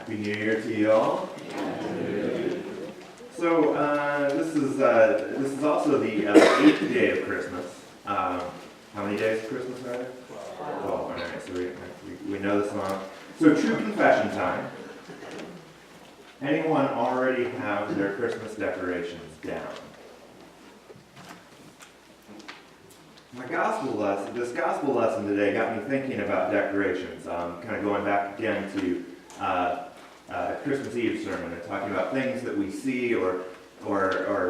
Happy New Year to you all. So this is also the 8th day of Christmas. How many days of Christmas are there? 12. All right, so we know the song. So true confession time. Anyone already have their Christmas decorations down? This gospel lesson today got me thinking about decorations. Kind of going back again to Christmas Eve sermon and talking about things that we see or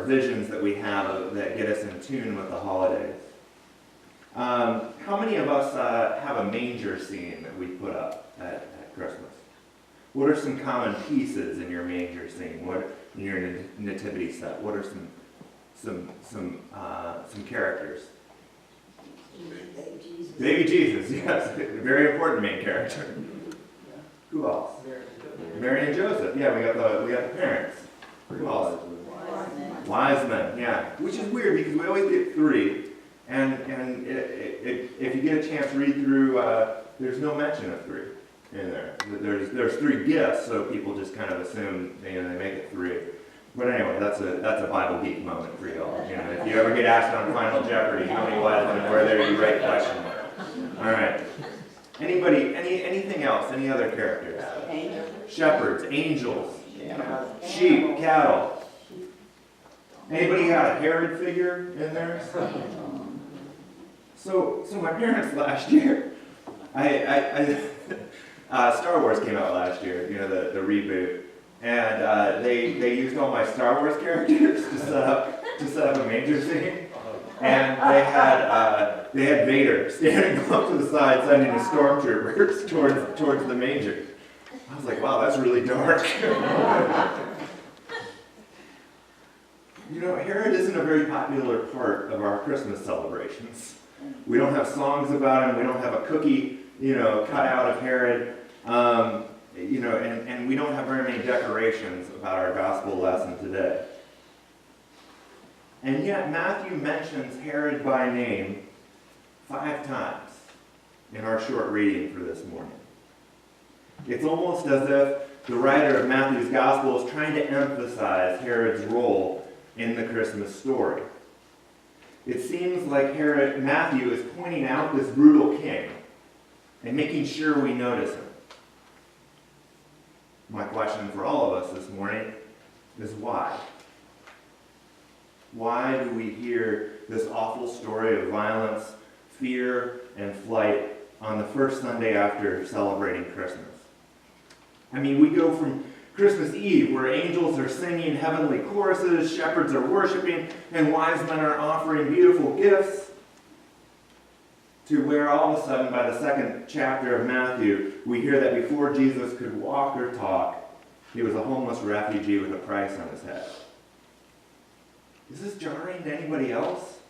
visions that we have that get us in tune with the holidays. How many of us have a manger scene that we put up at Christmas? What are some common pieces in your manger scene? What in your nativity set? What are some characters? Baby Jesus, yes, very important main character. Who else? Mary and Joseph. Yeah, we got the parents. Who else? Wise men. Yeah, which is weird because we always get 3, and if you get a chance to read through, there's no mention of 3 in there. There's 3 gifts, so people just kind of assume they make it 3. But anyway, that's a Bible geek moment for y'all. If you ever get asked on Final Jeopardy, how many wise men were there, you write question mark. All right. Anybody? Anything else? Any other characters? Shepherds, angels, sheep, cattle. Anybody got a Herod figure in there? So my parents last year, Star Wars came out last year. The reboot. And they used all my Star Wars characters to set up a manger scene, and they had Vader standing off to the side, sending his stormtroopers towards the manger. I was like, wow, that's really dark. Herod isn't a very popular part of our Christmas celebrations. We don't have songs about him. We don't have a cookie, cut out of Herod. And we don't have very many decorations about our gospel lesson today. And yet Matthew mentions Herod by name 5 times in our short reading for this morning. It's almost as if the writer of Matthew's gospel is trying to emphasize Herod's role in the Christmas story. It seems like Matthew is pointing out this brutal king and making sure we notice him. My question for all of us this morning is why? Why do we hear this awful story of violence, fear, and flight on the first Sunday after celebrating Christmas? I mean, we go from Christmas Eve, where angels are singing heavenly choruses, shepherds are worshiping, and wise men are offering beautiful gifts, to where all of a sudden, by the 2nd chapter of Matthew, we hear that before Jesus could walk or talk, he was a homeless refugee with a price on his head. Is this jarring to anybody else?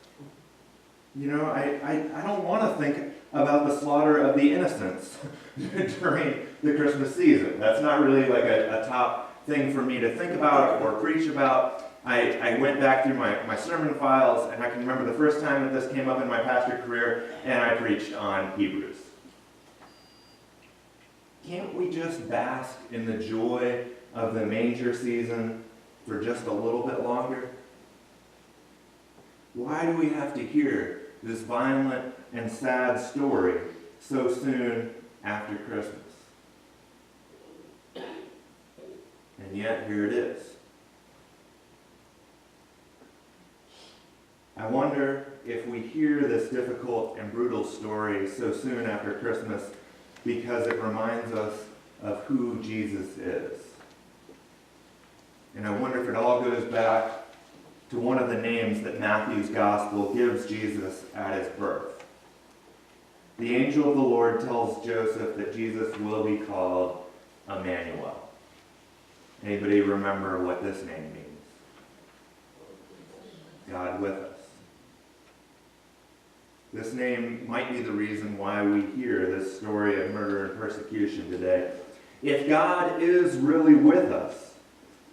I don't want to think about the slaughter of the innocents during the Christmas season. That's not really like a top thing for me to think about or preach about. I went back through my sermon files, and I can remember the first time that this came up in my pastor career, and I preached on Hebrews. Can't we just bask in the joy of the manger season for just a little bit longer? Why do we have to hear this violent and sad story so soon after Christmas? And yet, here it is. I wonder if we hear this difficult and brutal story so soon after Christmas because it reminds us of who Jesus is. And I wonder if it all goes back to one of the names that Matthew's gospel gives Jesus at his birth. The angel of the Lord tells Joseph that Jesus will be called Emmanuel. Anybody remember what this name means? God with us. This name might be the reason why we hear this story of murder and persecution today. If God is really with us,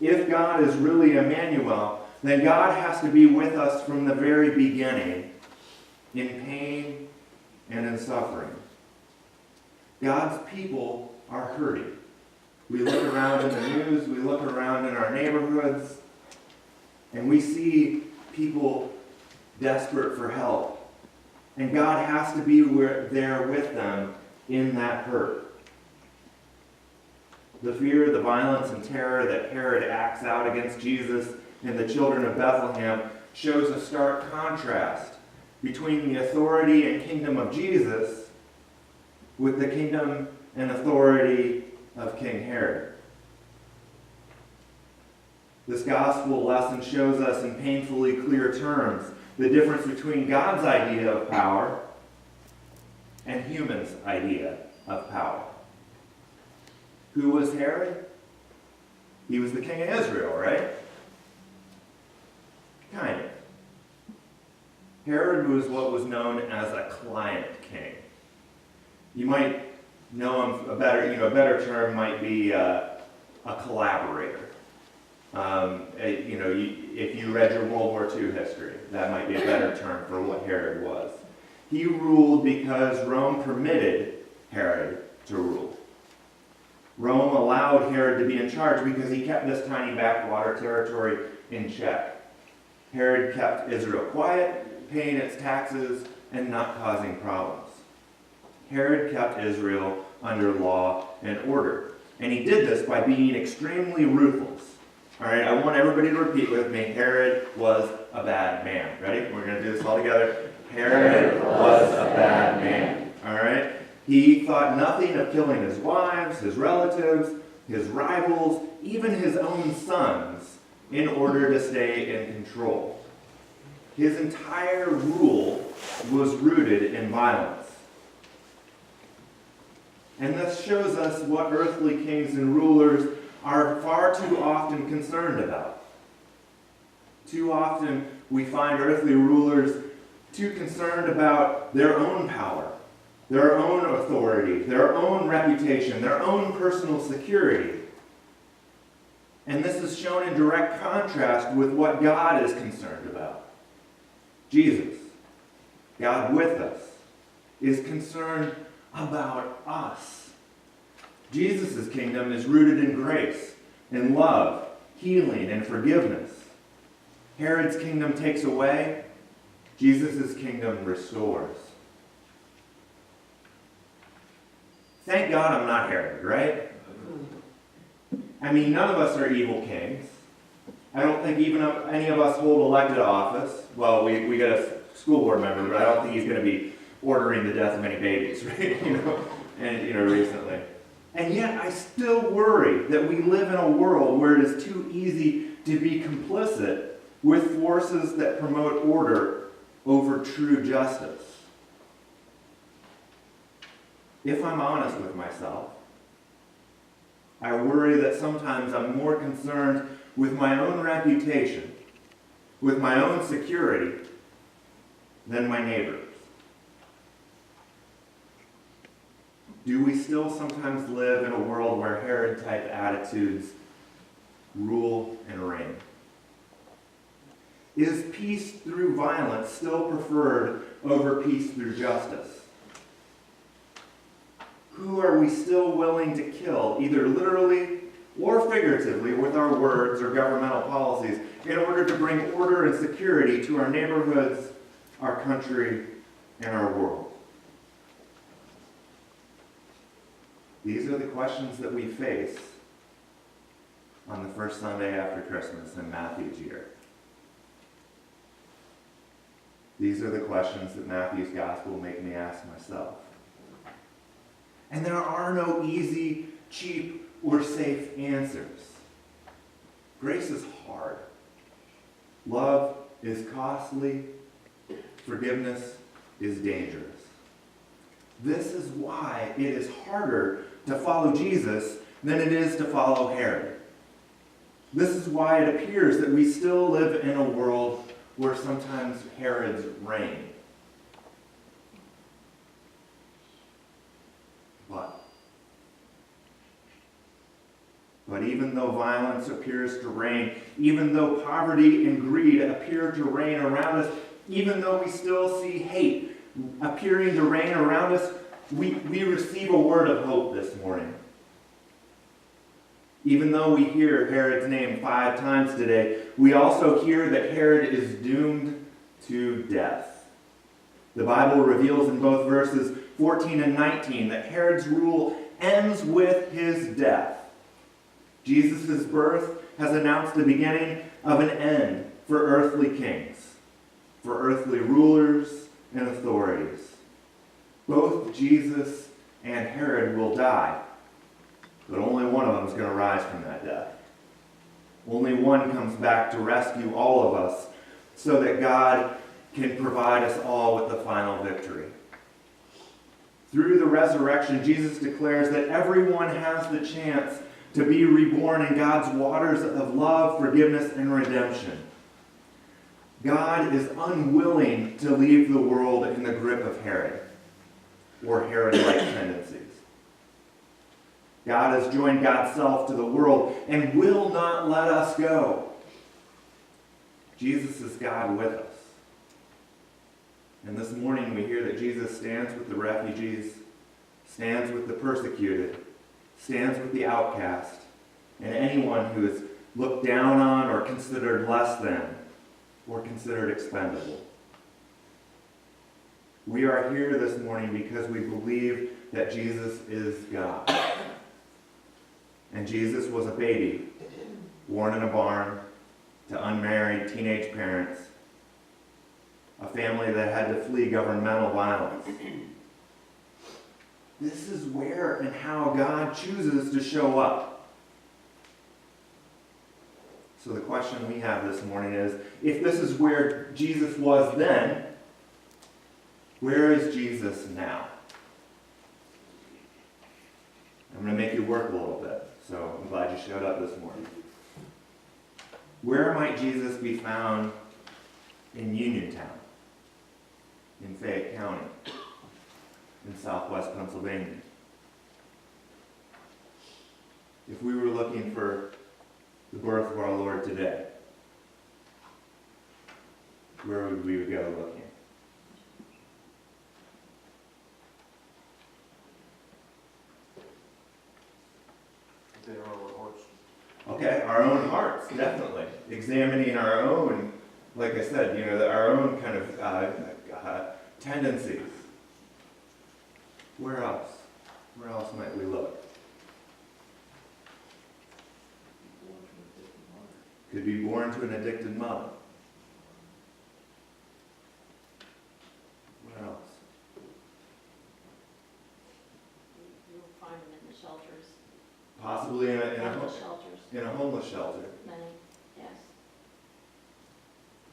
if God is really Emmanuel, then God has to be with us from the very beginning in pain and in suffering. God's people are hurting. We look around in the news, we look around in our neighborhoods, and we see people desperate for help. And God has to be there with them in that hurt. The fear, the violence, and terror that Herod acts out against Jesus and the children of Bethlehem shows a stark contrast between the authority and kingdom of Jesus with the kingdom and authority of King Herod. This gospel lesson shows us in painfully clear terms the difference between God's idea of power and humans' idea of power. Who was Herod? He was the king of Israel, right? Kind of. Herod was what was known as a client king. You might know him a better term might be a collaborator. If you read your World War II history, that might be a better term for what Herod was. He ruled because Rome permitted Herod to rule. Rome allowed Herod to be in charge because he kept this tiny backwater territory in check. Herod kept Israel quiet, paying its taxes, and not causing problems. Herod kept Israel under law and order. And he did this by being extremely ruthless. All right, I want everybody to repeat with me. Herod was a bad man. Ready? We're going to do this all together. Herod was a bad man. All right? He thought nothing of killing his wives, his relatives, his rivals, even his own sons, in order to stay in control. His entire rule was rooted in violence. And this shows us what earthly kings and rulers are far too often concerned about. Too often we find earthly rulers too concerned about their own power, their own authority, their own reputation, their own personal security. And this is shown in direct contrast with what God is concerned about. Jesus, God with us, is concerned about us. Jesus' kingdom is rooted in grace, in love, healing, and forgiveness. Herod's kingdom takes away. Jesus' kingdom restores. Thank God I'm not Herod, right? I mean, none of us are evil kings. I don't think even any of us hold elected office. Well, we got a school board member, but I don't think he's going to be ordering the death of any babies, right? Recently. And yet I still worry that we live in a world where it is too easy to be complicit with forces that promote order over true justice. If I'm honest with myself, I worry that sometimes I'm more concerned with my own reputation, with my own security, than my neighbor's. Do we still sometimes live in a world where Herod-type attitudes rule and reign? Is peace through violence still preferred over peace through justice? Who are we still willing to kill, either literally or figuratively, with our words or governmental policies, in order to bring order and security to our neighborhoods, our country, and our world? These are the questions that we face on the first Sunday after Christmas in Matthew's year. These are the questions that Matthew's gospel make me ask myself. And there are no easy, cheap, or safe answers. Grace is hard. Love is costly. Forgiveness is dangerous. This is why it is harder to follow Jesus than it is to follow Herod. This is why it appears that we still live in a world where sometimes Herods reign. But even though violence appears to reign, even though poverty and greed appear to reign around us, even though we still see hate appearing to reign around us, we receive a word of hope this morning. Even though we hear Herod's name 5 times today, we also hear that Herod is doomed to death. The Bible reveals in both verses 14 and 19 that Herod's rule ends with his death. Jesus' birth has announced the beginning of an end for earthly kings, for earthly rulers and authorities. Both Jesus and Herod will die, but only one of them is going to rise from that death. Only one comes back to rescue all of us so that God can provide us all with the final victory. Through the resurrection, Jesus declares that everyone has the chance to be reborn in God's waters of love, forgiveness, and redemption. God is unwilling to leave the world in the grip of Herod or Herod-like tendencies. God has joined God's self to the world and will not let us go. Jesus is God with us. And this morning we hear that Jesus stands with the refugees, stands with the persecuted, stands with the outcast, and anyone who is looked down on or considered less than or considered expendable. We are here this morning because we believe that Jesus is God. And Jesus was a baby, born in a barn to unmarried teenage parents, a family that had to flee governmental violence. This is where and how God chooses to show up. So the question we have this morning is, if this is where Jesus was then, where is Jesus now? I'm going to make you work a little bit, so I'm glad you showed up this morning. Where might Jesus be found in Uniontown, in Fayette County, in southwest Pennsylvania? If we were looking for the birth of our Lord today, where would we go looking? Okay, our own hearts, definitely. Examining our own, like I said, our own kind of tendencies. Where else? Where else might we look? Could be born to an addicted mother. Where else? You'll find them in the shelters. Possibly in Shelters. a homeless shelter. Many, yes.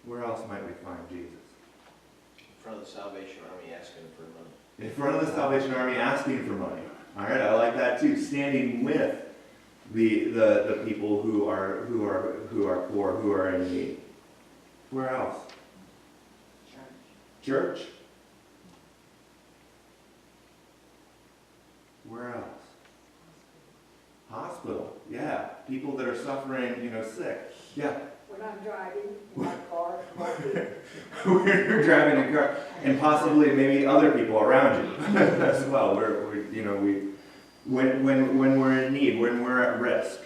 Where else might we find Jesus? In front of the Salvation Army asking for money. In front of the Salvation Army asking for money. All right, I like that too. Standing with the people who are poor, who are in need. Where else? Church. Where else? Hospital. Yeah, people that are suffering, sick. Yeah. When I'm driving in my car, When you're driving a car, and possibly maybe other people around you as well. When we're in need, when we're at risk.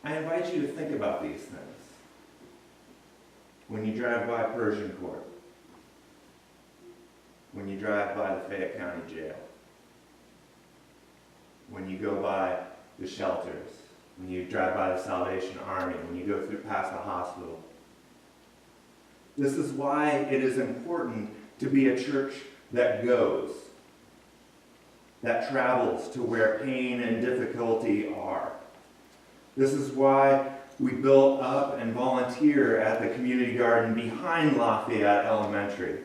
I invite you to think about these things. When you drive by Persian Court, when you drive by the Fayette County Jail, when you go by the shelters, when you drive by the Salvation Army, when you go through past the hospital. This is why it is important to be a church that goes, that travels to where pain and difficulty are. This is why we built up and volunteer at the community garden behind Lafayette Elementary.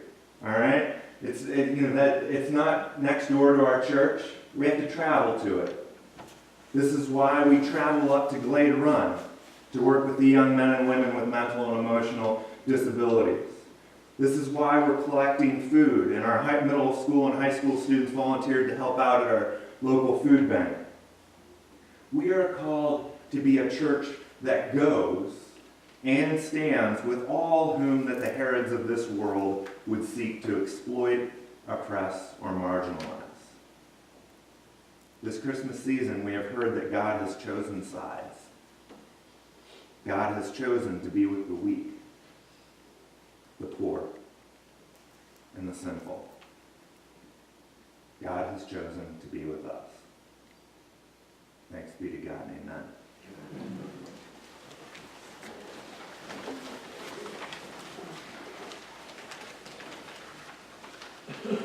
All right? It's not next door to our church. We have to travel to it. This is why we travel up to Glade Run to work with the young men and women with mental and emotional disabilities. This is why we're collecting food, and our middle school and high school students volunteered to help out at our local food bank. We are called to be a church that goes and stands with all whom that the Herods of this world would seek to exploit, oppress, or marginalize. This Christmas season, we have heard that God has chosen sides. God has chosen to be with the weak, the poor, and the sinful. God has chosen to be with us. Thanks be to God, amen.